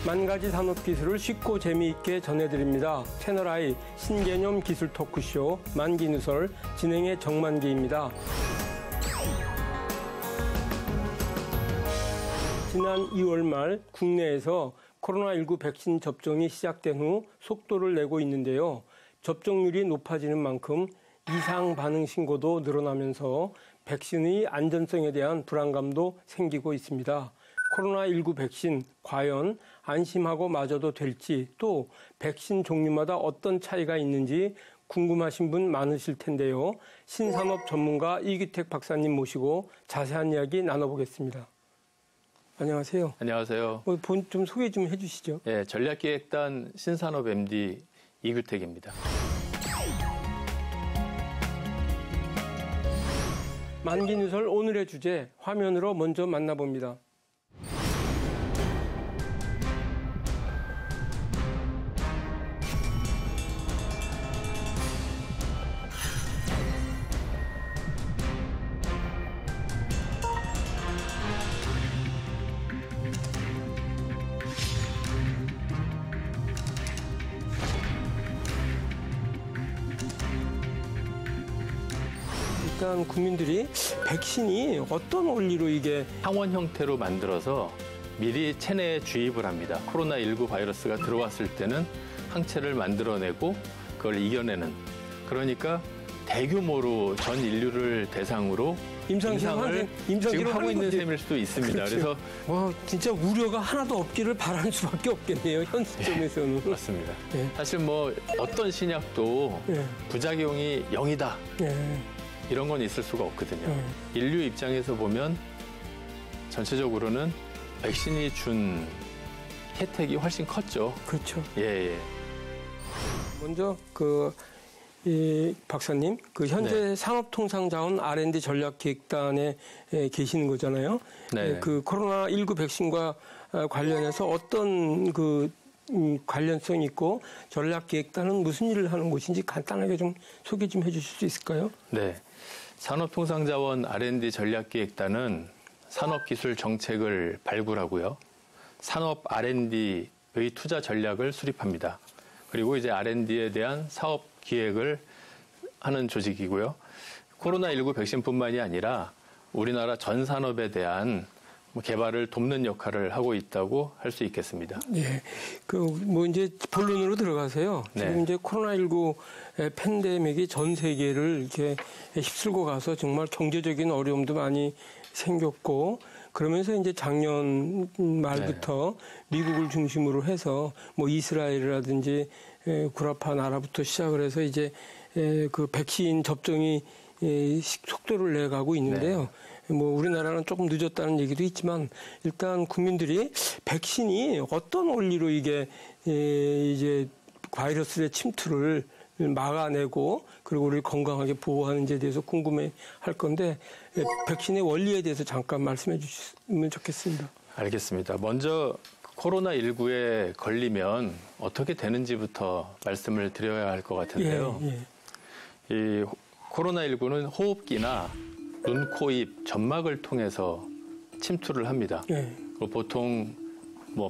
만 가지 산업 기술을 쉽고 재미있게 전해드립니다. 채널I 신개념 기술 토크쇼 만기누설 진행의 정만기입니다. 지난 2월 말 국내에서 코로나19 백신 접종이 시작된 후 속도를 내고 있는데요. 접종률이 높아지는 만큼 이상 반응 신고도 늘어나면서 백신의 안전성에 대한 불안감도 생기고 있습니다. 코로나19 백신 과연 안심하고 맞아도 될지, 또 백신 종류마다 어떤 차이가 있는지 궁금하신 분 많으실 텐데요. 신산업 전문가 이규택 박사님 모시고 자세한 이야기 나눠보겠습니다. 안녕하세요. 안녕하세요. 좀 소개 좀 해주시죠. 네, 전략기획단 신산업 MD 이규택입니다. 만기누설 오늘의 주제 화면으로 먼저 만나봅니다. 일단 국민들이 백신이 어떤 원리로 이게 항원 형태로 만들어서 미리 체내에 주입을 합니다. 코로나19 바이러스가 들어왔을 때는 항체를 만들어내고 그걸 이겨내는, 그러니까 대규모로 전 인류를 대상으로 임상을 지금 하고 있는 셈일 수도 있습니다. 그렇죠. 그래서 진짜 우려가 하나도 없기를 바라는 수밖에 없겠네요. 현 시점에서는. 네, 맞습니다. 네. 사실 어떤 신약도 부작용이 0이다. 이런 건 있을 수가 없거든요. 인류 입장에서 보면 전체적으로는 백신이 준 혜택이 훨씬 컸죠. 그렇죠. 예. 먼저 이 박사님, 현재 산업통상자원 R&D 전략기획단에 계시는 거잖아요. 네. 코로나19 백신과 관련해서 어떤 관련성이 있고 전략기획단은 무슨 일을 하는 곳인지 간단하게 좀 소개 좀 해주실 수 있을까요? 네. 산업통상자원 R&D 전략기획단은 산업기술 정책을 발굴하고요. 산업 R&D의 투자 전략을 수립합니다. 그리고 이제 R&D에 대한 사업 기획을 하는 조직이고요. 코로나19 백신뿐만이 아니라 우리나라 전 산업에 대한 개발을 돕는 역할을 하고 있다고 할 수 있겠습니다. 예. 이제 본론으로 들어가세요. 네. 지금 이제 코로나19 팬데믹이 전 세계를 이렇게 휩쓸고 가서 정말 경제적인 어려움도 많이 생겼고, 그러면서 이제 작년 말부터 미국을 중심으로 해서 이스라엘이라든지 구라파 나라부터 시작을 해서 이제 백신 접종이 속도를 내가고 있는데요. 우리나라는 조금 늦었다는 얘기도 있지만 일단 국민들이 백신이 어떤 원리로 이게 이제 바이러스의 침투를 막아내고 그리고 우리를 건강하게 보호하는지에 대해서 궁금해 할 건데 백신의 원리에 대해서 잠깐 말씀해 주시면 좋겠습니다. 알겠습니다. 먼저 코로나19에 걸리면 어떻게 되는지부터 말씀을 드려야 할 것 같은데요. 이 코로나19는 호흡기나 눈, 코, 입, 점막을 통해서 침투를 합니다. 보통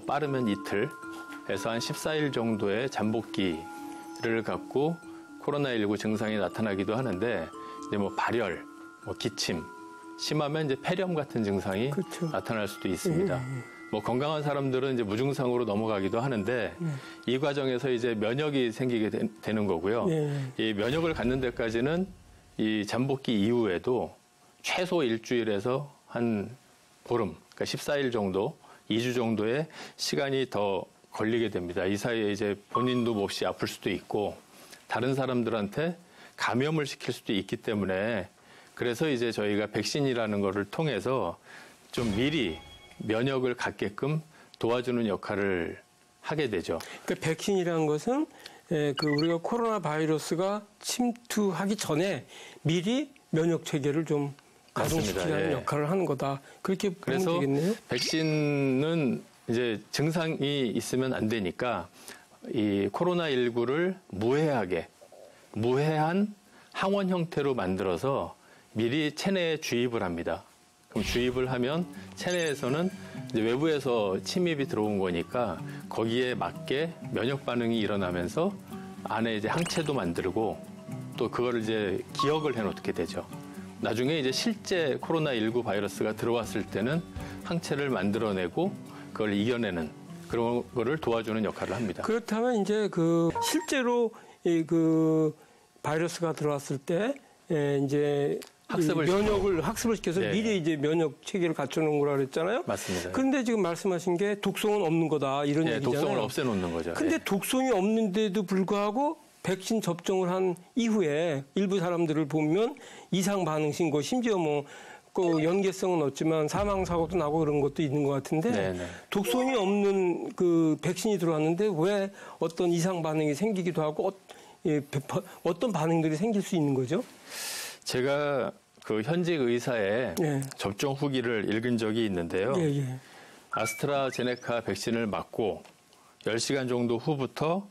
빠르면 이틀에서 한 14일 정도의 잠복기를 갖고 코로나19 증상이 나타나기도 하는데, 이제 발열, 기침, 심하면 이제 폐렴 같은 증상이 나타날 수도 있습니다. 건강한 사람들은 이제 무증상으로 넘어가기도 하는데 이 과정에서 이제 면역이 생기게 되는 거고요. 이 면역을 갖는 데까지는 이 잠복기 이후에도 최소 일주일에서 한 보름, 그러니까 14일 정도, 2주 정도의 시간이 더 걸리게 됩니다. 이 사이에 이제 본인도 몹시 아플 수도 있고 다른 사람들한테 감염을 시킬 수도 있기 때문에, 그래서 이제 저희가 백신이라는 거를 통해서 좀 미리 면역을 갖게끔 도와주는 역할을 하게 되죠. 그러니까 백신이라는 것은 우리가 코로나 바이러스가 침투하기 전에 미리 면역 체계를 좀 가동시키는 역할을 하는 거다. 그렇게 보면 되겠네요. 백신은 이제 증상이 있으면 안 되니까 이 코로나19를 무해한 항원 형태로 만들어서 미리 체내에 주입을 합니다. 그럼 주입을 하면 체내에서는 이제 외부에서 침입이 들어온 거니까 거기에 맞게 면역 반응이 일어나면서 안에 이제 항체도 만들고 또 그거를 이제 기억을 해놓게 되죠. 나중에 이제 실제 코로나19 바이러스가 들어왔을 때는 항체를 만들어내고 그걸 이겨내는 그런 거를 도와주는 역할을 합니다. 그렇다면 이제 실제로 바이러스가 들어왔을 때 이제 학습을 시켜서 네. 미리 이제 면역 체계를 갖춰놓은 거라 그랬잖아요. 맞습니다. 그런데 지금 말씀하신 게 독성은 없는 거다 이런 얘기잖아요. 독성을 없애놓는 거죠. 근데 독성이 없는데도 불구하고 백신 접종을 한 이후에 일부 사람들을 보면 이상 반응 신고, 심지어 그 연계성은 없지만 사망 사고도 나고 그런 것도 있는 것 같은데 네네. 독성이 없는 그 백신이 들어왔는데 왜 어떤 이상 반응이 생기기도 하고 어떤 반응들이 생길 수 있는 거죠? 제가 그 현직 의사의 예. 접종 후기를 읽은 적이 있는데요. 예. 아스트라제네카 백신을 맞고 10시간 정도 후부터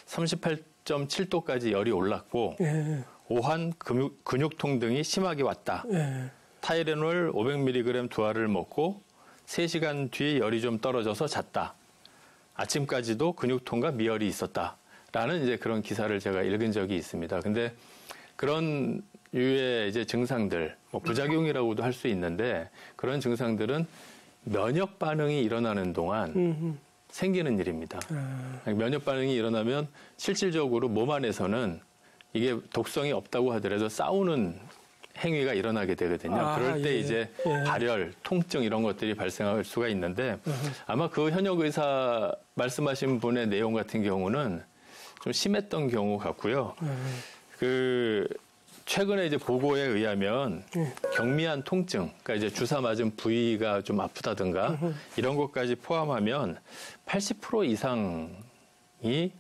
38.7도까지 열이 올랐고 예. 오한 근육통 등이 심하게 왔다. 예. 타이레놀 500mg 두 알을 먹고 3시간 뒤 열이 좀 떨어져서 잤다. 아침까지도 근육통과 미열이 있었다. 라는 이제 그런 기사를 제가 읽은 적이 있습니다. 근데 그런 유의 이제 증상들, 부작용이라고도 할 수 있는데 그런 증상들은 면역 반응이 일어나는 동안 생기는 일입니다. 면역 반응이 일어나면 실질적으로 몸 안에서는 이게 독성이 없다고 하더라도 싸우는 행위가 일어나게 되거든요. 그럴 때 이제 발열, 통증 이런 것들이 발생할 수가 있는데 아마 그 현역 의사 말씀하신 분의 내용 같은 경우는 좀 심했던 경우 같고요. 최근에 이제 보고에 의하면 경미한 통증, 그러니까 이제 주사 맞은 부위가 좀 아프다든가 이런 것까지 포함하면 80% 이상이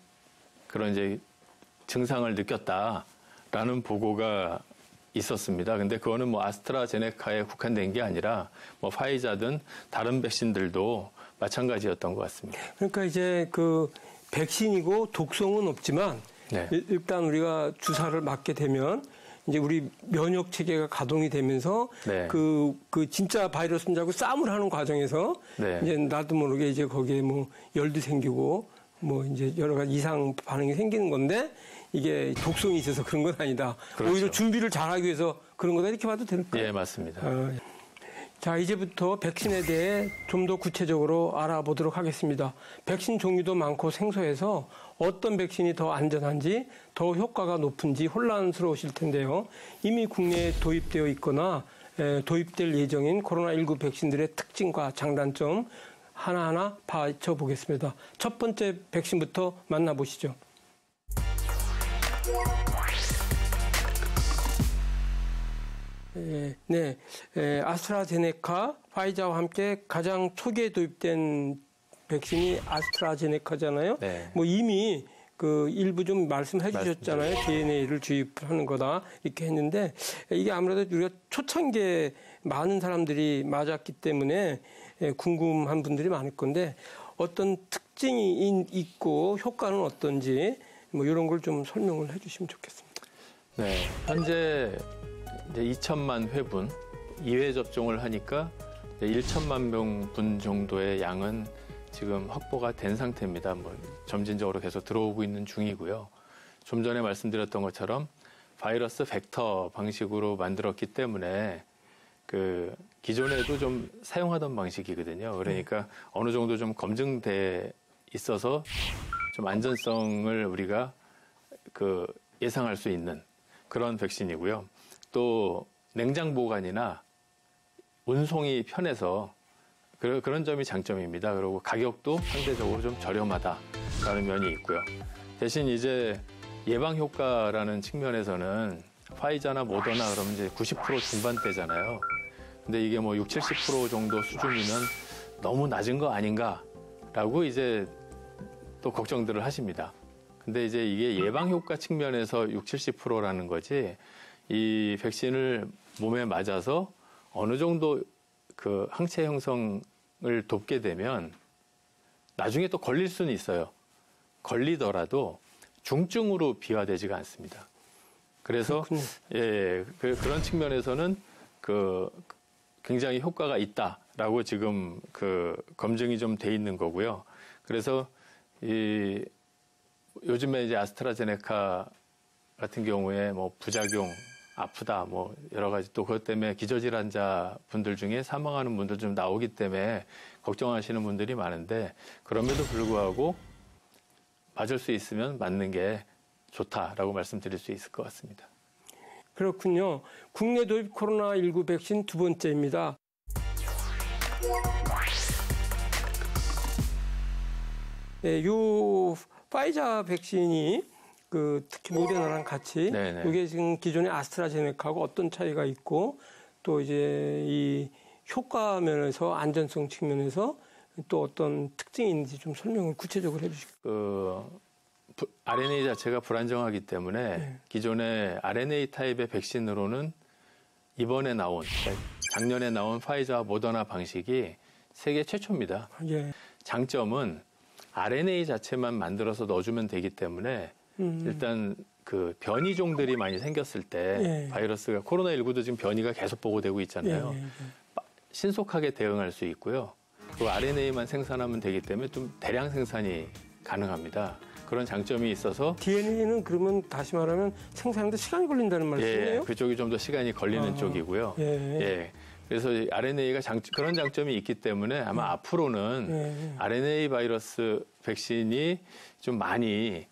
그런 이제 증상을 느꼈다라는 보고가 있었습니다. 근데 그거는 아스트라제네카에 국한된 게 아니라 파이자든 다른 백신들도 마찬가지였던 것 같습니다. 그러니까 이제 그 백신이고 독성은 없지만 네. 일단 우리가 주사를 맞게 되면 이제 우리 면역 체계가 가동이 되면서 네. 그 진짜 바이러스인지하고 싸움을 하는 과정에서 네. 이제 나도 모르게 이제 거기에 열도 생기고 이제 여러 가지 이상 반응이 생기는 건데 이게 독성이 있어서 그런 건 아니다. 그렇죠. 오히려 준비를 잘하기 위해서 그런 거다 이렇게 봐도 될까요? 예, 맞습니다. 자, 이제부터 백신에 대해 좀 더 구체적으로 알아보도록 하겠습니다. 백신 종류도 많고 생소해서 어떤 백신이 더 안전한지, 더 효과가 높은지 혼란스러우실 텐데요. 이미 국내에 도입되어 있거나 도입될 예정인 코로나19 백신들의 특징과 장단점 하나하나 파헤쳐 보겠습니다. 첫 번째 백신부터 만나보시죠. 네, 아스트라제네카, 파이자와 함께 가장 초기에 도입된 백신이 아스트라제네카잖아요. 네. 이미 일부 좀 말씀해 주셨잖아요. DNA를 주입하는 거다 이렇게 했는데 이게 아무래도 우리가 초창기에 많은 사람들이 맞았기 때문에 궁금한 분들이 많을 건데 어떤 특징이 있고 효과는 어떤지 이런 걸 좀 설명을 해주시면 좋겠습니다. 네, 현재 이제 2천만 회분 2회 접종을 하니까 1천만 분 정도의 양은 지금 확보가 된 상태입니다. 점진적으로 계속 들어오고 있는 중이고요. 좀 전에 말씀드렸던 것처럼 바이러스 벡터 방식으로 만들었기 때문에 기존에도 좀 사용하던 방식이거든요. 그러니까 어느 정도 좀 검증돼 있어서 좀 안전성을 우리가 예상할 수 있는 그런 백신이고요. 또 냉장 보관이나 운송이 편해서 그런 점이 장점입니다. 그리고 가격도 상대적으로 좀 저렴하다라는 면이 있고요. 대신 이제 예방 효과라는 측면에서는 파이자나 모더나 그러면 이제 90% 중반대잖아요. 근데 이게 60, 70% 정도 수준이면 너무 낮은 거 아닌가라고 이제 또 걱정들을 하십니다. 근데 이제 이게 예방 효과 측면에서 60, 70%라는 거지 이 백신을 몸에 맞아서 어느 정도 항체 형성을 돕게 되면 나중에 또 걸릴 수는 있어요. 걸리더라도 중증으로 비화되지가 않습니다. 그래서 그런 측면에서는 굉장히 효과가 있다라고 지금 그 검증이 좀 돼 있는 거고요. 그래서 이 요즘에 이제 아스트라제네카 같은 경우에 뭐 부작용, 아프다, 뭐 여러 가지 또 그것 때문에 기저질환자 분들 중에 사망하는 분들 좀 나오기 때문에 걱정하시는 분들이 많은데 그럼에도 불구하고 맞을 수 있으면 맞는 게 좋다라고 말씀드릴 수 있을 것 같습니다. 그렇군요. 국내 도입 코로나19 백신 두 번째입니다. 네, 요 파이자 백신이 특히 모데나랑 같이 네네. 이게 지금 기존의 아스트라제네카하고 어떤 차이가 있고 또 이제 이 효과 면에서 안전성 측면에서 또 어떤 특징이 있는지 좀 설명을 구체적으로 해주실까요? RNA 자체가 불안정하기 때문에 네. 기존의 RNA 타입의 백신으로는 이번에 나온, 작년에 나온 파이자와 모더나 방식이 세계 최초입니다. 예. 장점은 RNA 자체만 만들어서 넣어주면 되기 때문에 일단 그 변이종들이 많이 생겼을 때 바이러스가 코로나19도 지금 변이가 계속 보고되고 있잖아요. 신속하게 대응할 수 있고요. 그 RNA만 생산하면 되기 때문에 좀 대량 생산이 가능합니다. 그런 장점이 있어서 DNA는 그러면 다시 말하면 생산하는데 시간이 걸린다는 말씀이에요? 예, 그쪽이 좀 더 시간이 걸리는 쪽이고요. 예. 그래서 RNA가 그런 장점이 있기 때문에 아마 앞으로는 RNA 바이러스 백신이 좀 많이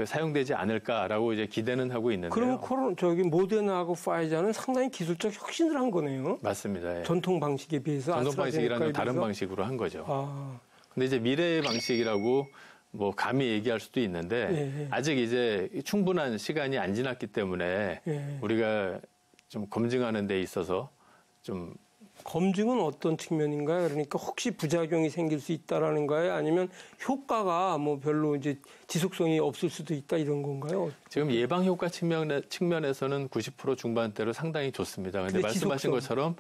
사용되지 않을까라고 이제 기대는 하고 있는데요. 그럼 모데나하고 파이자는 상당히 기술적 혁신을 한 거네요. 맞습니다. 예. 전통 방식에 비해서 전통 방식이랑 좀 다른 방식으로 한 거죠. 근데 이제 미래의 방식이라고 뭐 감히 얘기할 수도 있는데 아직 이제 충분한 시간이 안 지났기 때문에 우리가 좀 검증하는 데 있어서 좀 검증은 어떤 측면인가요? 그러니까 혹시 부작용이 생길 수 있다라는 거예요? 아니면 효과가 뭐 별로 이제 지속성이 없을 수도 있다 이런 건가요? 지금 예방 효과 측면에서는 90% 중반대로 상당히 좋습니다. 근데 말씀하신 것처럼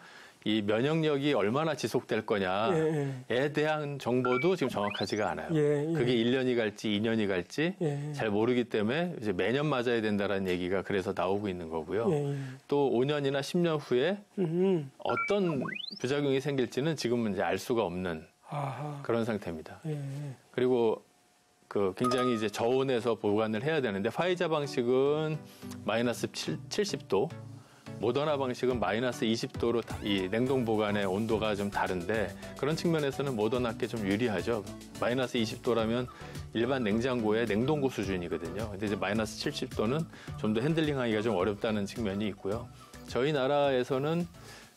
이 면역력이 얼마나 지속될 거냐에 대한 정보도 지금 정확하지가 않아요. 그게 1년이 갈지 2년이 갈지 잘 모르기 때문에 이제 매년 맞아야 된다는 얘기가 그래서 나오고 있는 거고요. 또 5년이나 10년 후에 어떤 부작용이 생길지는 지금은 이제 알 수가 없는 그런 상태입니다. 그리고 굉장히 이제 저온에서 보관을 해야 되는데 파이자 방식은 마이너스 70도, 모더나 방식은 마이너스 20도로 이 냉동 보관의 온도가 좀 다른데 그런 측면에서는 모더나께 좀 유리하죠. 마이너스 20도라면 일반 냉장고의 냉동고 수준이거든요. 근데 이제 마이너스 70도는 좀 더 핸들링하기가 좀 어렵다는 측면이 있고요. 저희 나라에서는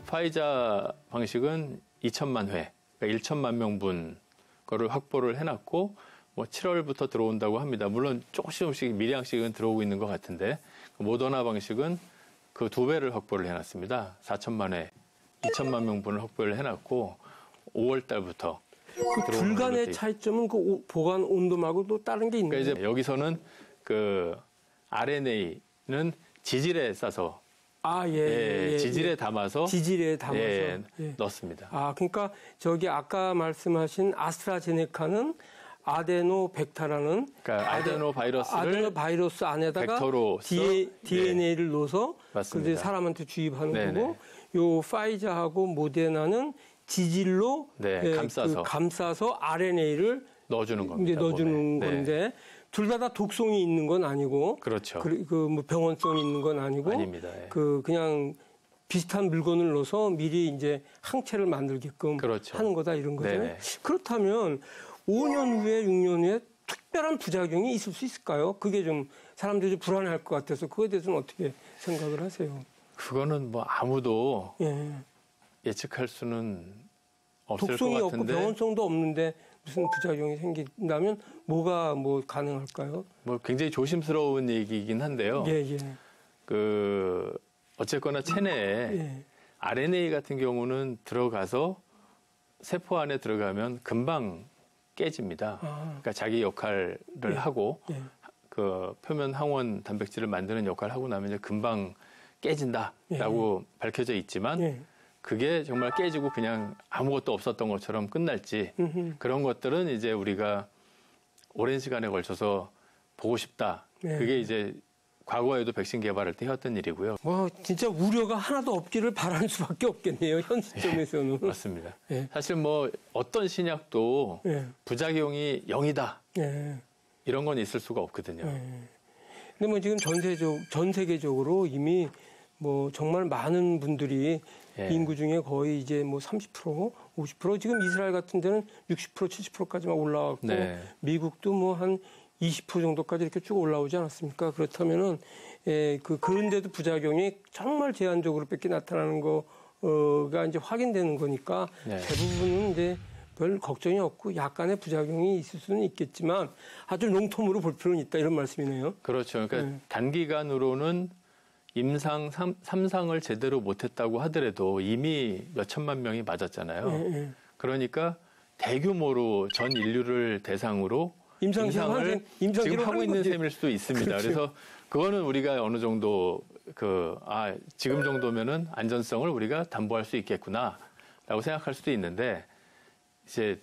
파이자 방식은 2천만 회, 그러니까 1천만 명분 거를 확보를 해놨고 뭐 7월부터 들어온다고 합니다. 물론 조금씩 미량씩은 들어오고 있는 것 같은데 모더나 방식은 그 2배를 확보를 해놨습니다. 4천만 회, 2천만 명분을 확보를 해놨고 5월 달부터 그 둘 간의 차이점은 그 보관 온도하고 또 다른 게 있나요? 그러니까 이제 여기서는 RNA는 지질에 싸서 지질에 담아서 넣습니다. 그러니까 아까 말씀하신 아스트라제네카는 아데노벡타라는 아데노 바이러스 안에다가 DNA를 넣어서 그런데 사람한테 주입하는 거고 요 파이자하고 모데나는 지질로 감싸서 RNA를 넣어주는 겁니다. 넣어주는 건데 둘 다 독성이 있는 건 아니고 그렇죠. 뭐 병원성이 있는 건 아니고 아닙니다. 그냥 비슷한 물건을 넣어서 미리 이제 항체를 만들게끔 하는 거다 이런 거잖아요. 그렇다면 5년 후에 6년 후에 특별한 부작용이 있을 수 있을까요? 그게 좀 사람들이 좀 불안해할 것 같아서 그거에 대해서는 어떻게 생각을 하세요? 그거는 뭐 아무도 예측할 수는 없을 것 같은데. 독성이 없고 병원성도 없는데 무슨 부작용이 생긴다면 뭐가 가능할까요? 뭐 굉장히 조심스러운 얘기이긴 한데요. 어쨌거나 체내에 RNA 같은 경우는 들어가서 세포 안에 들어가면 금방 깨집니다. 그러니까 자기 역할을 하고 그 표면 항원 단백질을 만드는 역할을 하고 나면 이제 금방 깨진다라고 밝혀져 있지만 그게 정말 깨지고 그냥 아무것도 없었던 것처럼 끝날지 그런 것들은 이제 우리가 오랜 시간에 걸쳐서 보고 싶다. 그게 이제 과거에도 백신 개발할 때 해왔던 일이고요. 뭐 진짜 우려가 하나도 없기를 바라는 수밖에 없겠네요. 현 시점에서는. 예, 맞습니다. 예. 사실 뭐 어떤 신약도 예. 부작용이 0이다. 예. 이런 건 있을 수가 없거든요. 예. 근데 뭐 지금 전 세계적으로 이미 뭐 정말 많은 분들이 예. 인구 중에 거의 이제 뭐 30%, 50% 지금 이스라엘 같은 데는 60%, 70%까지만 올라왔고 네. 미국도 뭐 한 20% 정도까지 이렇게 쭉 올라오지 않았습니까? 그렇다면은 그런데도 부작용이 정말 제한적으로밖에 나타나는 거가 이제 확인되는 거니까 네. 대부분은 이제 별 걱정이 없고 약간의 부작용이 있을 수는 있겠지만 아주 롱텀으로 볼 필요는 있다 이런 말씀이네요. 그렇죠. 그러니까 단기간으로는 임상 3상을 제대로 못했다고 하더라도 이미 몇 천만 명이 맞았잖아요. 그러니까 대규모로 전 인류를 대상으로 임상을 지금 하고 있는 셈일 수도 있습니다. 그렇죠. 그래서 그거는 우리가 어느 정도 지금 정도면은 안전성을 우리가 담보할 수 있겠구나라고 생각할 수도 있는데 이제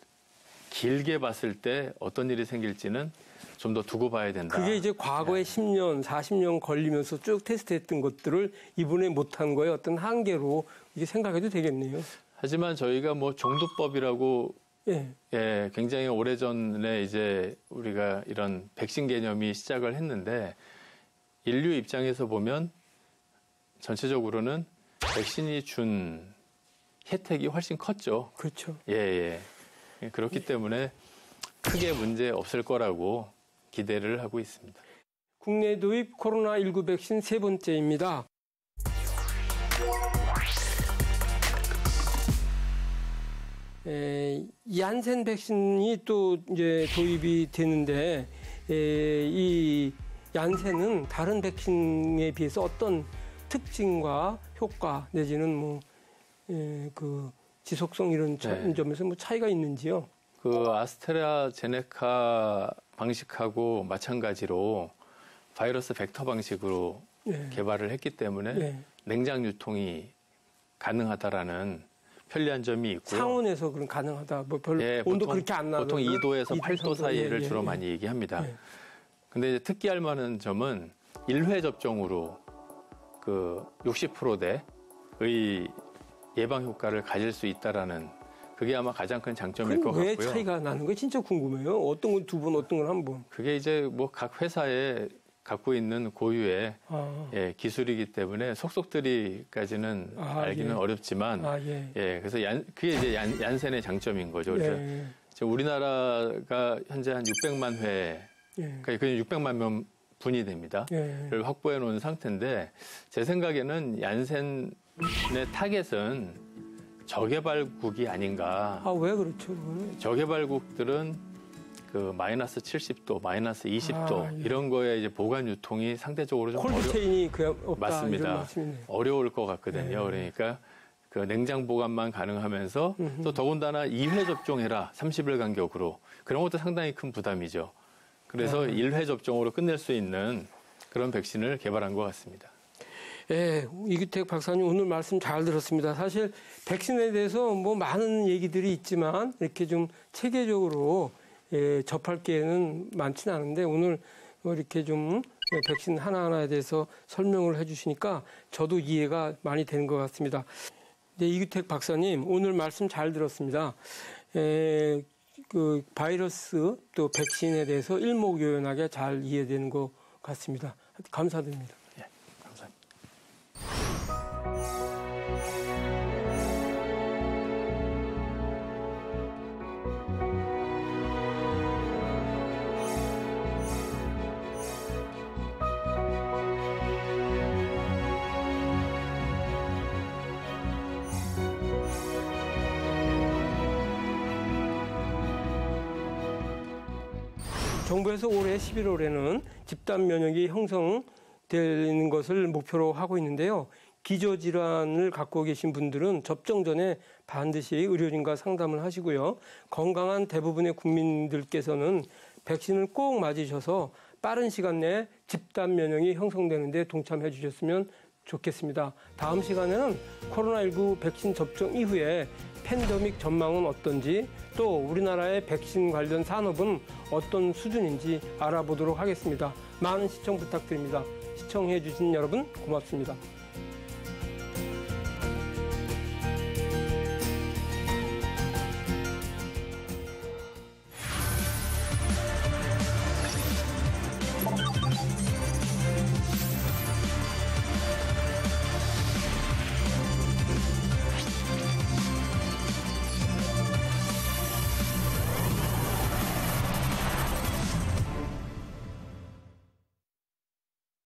길게 봤을 때 어떤 일이 생길지는 좀 더 두고 봐야 된다. 그게 이제 과거에 10년, 40년 걸리면서 쭉 테스트했던 것들을 이번에 못한 거에 어떤 한계로 이게 생각해도 되겠네요. 하지만 저희가 뭐 종두법이라고 예, 굉장히 오래전에 이제 우리가 이런 백신 개념이 시작을 했는데 인류 입장에서 보면 전체적으로는 백신이 준 혜택이 훨씬 컸죠. 그렇죠. 예. 그렇기 때문에 크게 문제 없을 거라고 기대를 하고 있습니다. 국내 도입 코로나19 백신 세 번째입니다. 얀센 백신이 또 이제 도입이 되는데 이 얀센은 다른 백신에 비해서 어떤 특징과 효과 내지는 뭐 그 지속성 이런 점에서 뭐 차이가 있는지요? 그 아스트라제네카 방식하고 마찬가지로 바이러스 벡터 방식으로 개발을 했기 때문에 냉장 유통이 가능하다라는 편리한 점이 있고요. 상온에서 그럼 가능하다. 뭐 별로 온도 그렇게 안 나고 보통 2도에서 8도 사이를 주로 많이 얘기합니다. 근데 이제 특기할 만한 점은 1회 접종으로 그 60%대의 예방 효과를 가질 수 있다라는 그게 아마 가장 큰 장점일 것 같고요. 왜 차이가 나는 거예요? 진짜 궁금해요. 어떤 건 두 번, 어떤 건 한 번. 그게 이제 뭐 각 회사에 갖고 있는 고유의 기술이기 때문에 속속들이까지는 알기는 어렵지만 그래서 그게 이제 얀센의 장점인 거죠. 그래서 우리나라가 현재 한 600만 회, 그러니까 600만 분이 됩니다. 를 확보해 놓은 상태인데 제 생각에는 얀센의 타겟은 저개발국이 아닌가. 왜 그렇죠? 저개발국들은 그 마이너스 70도, 마이너스 20도 이런 거에 이제 보관 유통이 상대적으로 좀 콜드체인이 없다. 맞습니다. 어려울 것 같거든요. 그러니까 그 냉장 보관만 가능하면서 또 더군다나 2회 접종해라 30일 간격으로 그런 것도 상당히 큰 부담이죠. 그래서 1회 접종으로 끝낼 수 있는 그런 백신을 개발한 것 같습니다. 이규택 박사님 오늘 말씀 잘 들었습니다. 사실 백신에 대해서 뭐 많은 얘기들이 있지만 이렇게 좀 체계적으로 접할 기회는 많지는 않은데 오늘 이렇게 좀 백신 하나하나에 대해서 설명을 해주시니까 저도 이해가 많이 되는 것 같습니다. 이규택 박사님 오늘 말씀 잘 들었습니다. 그 바이러스 또 백신에 대해서 일목요연하게 잘 이해되는 것 같습니다. 감사드립니다. 감사합니다. 정부에서 올해 11월에는 집단 면역이 형성되는 것을 목표로 하고 있는데요. 기저질환을 갖고 계신 분들은 접종 전에 반드시 의료진과 상담을 하시고요. 건강한 대부분의 국민들께서는 백신을 꼭 맞으셔서 빠른 시간 내에 집단 면역이 형성되는 데 동참해 주셨으면 좋겠습니다. 다음 시간에는 코로나19 백신 접종 이후에 팬데믹 전망은 어떤지, 또 우리나라의 백신 관련 산업은 어떤 수준인지 알아보도록 하겠습니다. 많은 시청 부탁드립니다. 시청해 주신 여러분 고맙습니다.